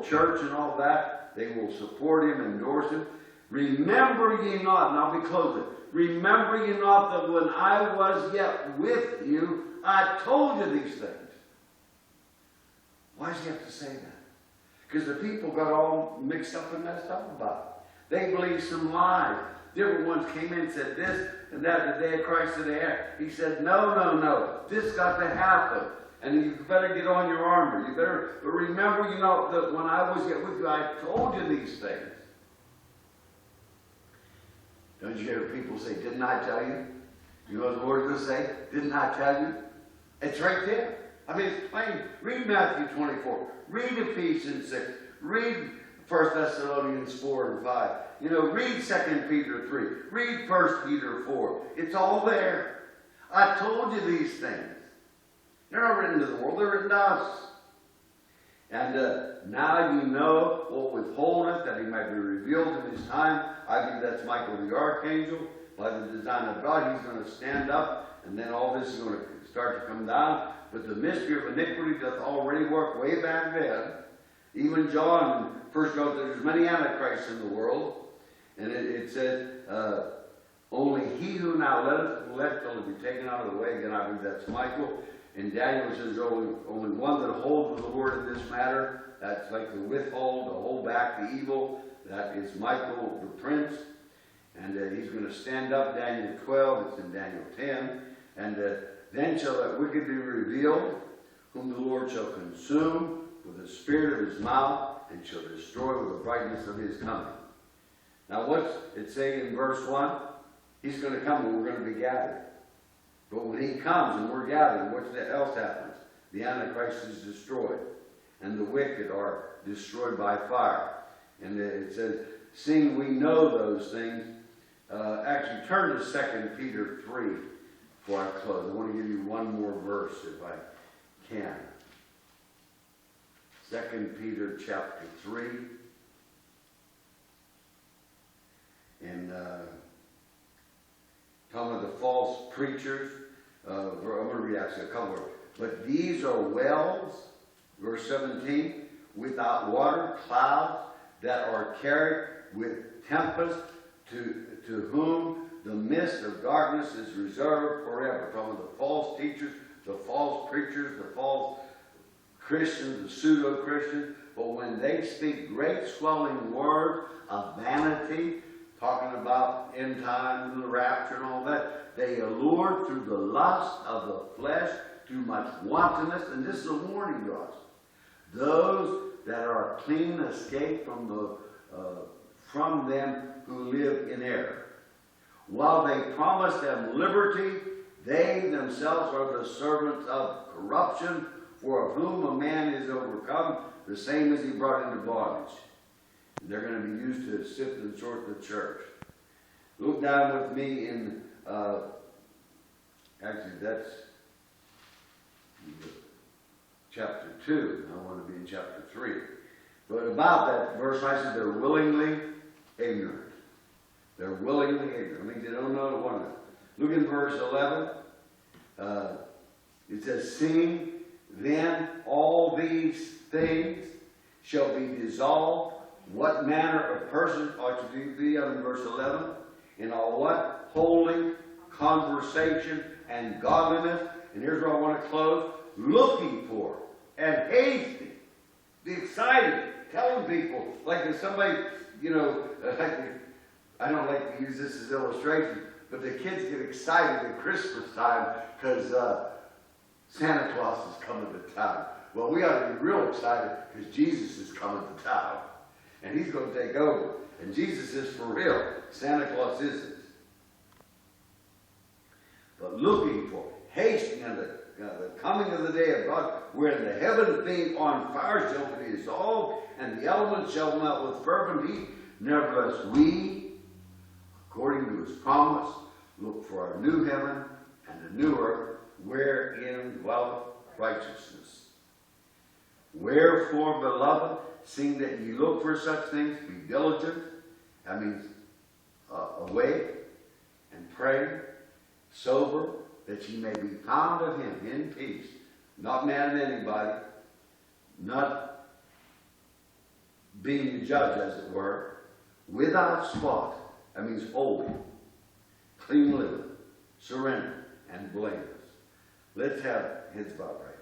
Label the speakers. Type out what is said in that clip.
Speaker 1: church and all that. They will support him, endorse him. Remember ye not, and I'll be closing. Remember ye not that when I was yet with you, I told you these things. Why does he have to say that? Because the people got all mixed up and messed up about it. They believed some lies. Different ones came in and said this and that, the day of Christ today. He said, no, no, no. This got to happen. And you better get on your armor. You better, but remember, you know, that when I was yet with you, I told you these things. Don't you hear people say, didn't I tell you? You know what the Lord is going to say? Didn't I tell you? It's right there. I mean, it's plain. Read Matthew 24. Read Ephesians 6. Read 1 Thessalonians 4 and 5. You know, read 2 Peter 3. Read 1 Peter 4. It's all there. I told you these things. They're not written to the world. They're written to us. And now you know what withholdeth, that he might be revealed in his time. I believe that's Michael the Archangel. By the design of God, he's going to stand up, and then all this is going to start to come down. But the mystery of iniquity doth already work way back then. Even John first goes, there's many antichrists in the world. And it says, only he who now letteth till it be taken out of the way. Again, I believe that's Michael. And Daniel says there's only one that holds with the Lord in this matter. That's like the withhold, to hold back the evil. That is Michael the prince. And he's going to stand up, Daniel 12, it's in Daniel 10. And then shall that wicked be revealed, whom the Lord shall consume with the spirit of his mouth, and shall destroy with the brightness of his coming. Now what's it say in verse 1? He's going to come and we're going to be gathered. But when he comes and we're gathered, what else happens? The Antichrist is destroyed. And the wicked are destroyed by fire. And it says, seeing we know those things, actually turn to 2 Peter 3 before I close. I want to give you one more verse if I can. 2 Peter chapter 3. And talking about the false preachers. I'm going to read actually a couple of words. But these are wells, verse 17, without water, clouds that are carried with tempest, to whom the mist of darkness is reserved forever. Talking about the false teachers, the false preachers, the false Christians, the pseudo-Christians. But when they speak great swelling words of vanity, talking about end times and the rapture and all that, they allure through the lust of the flesh to much wantonness. And this is a warning to us. Those that are clean escape from them who live in error. While they promise them liberty, they themselves are the servants of corruption, for of whom a man is overcome, the same as he brought into bondage. They're going to be used to sift and sort the church. Look down with me in, actually that's chapter 2. I want to be in chapter 3. But about that verse, I said they're willingly ignorant. They're willingly ignorant. I mean, they don't know one another. Look in verse 11. It says, seeing then all these things shall be dissolved, what manner of person ought you to be, in verse 11? In all what? Holy conversation and godliness. And here's where I want to close. Looking for and hasty. Be excited. Telling people. Like if somebody, you know, I don't like to use this as illustration, but the kids get excited at Christmas time because Santa Claus is coming to town. Well, we ought to be real excited because Jesus is coming to town. And he's going to take over. And Jesus is for real. Santa Claus isn't. But looking for, hastening unto the coming of the day of God, wherein the heavens being on fire shall be dissolved, and the elements shall melt with fervent heat. Nevertheless, we, according to his promise, look for a new heaven and a new earth, wherein dwelleth righteousness. Wherefore, beloved, seeing that ye look for such things, be diligent. That means awake and pray, sober, that ye may be found of him in peace, not mad at anybody, not being the judge, as it were, without spot. That means holy, clean living, surrender, and blameless. Let's have heads bowed right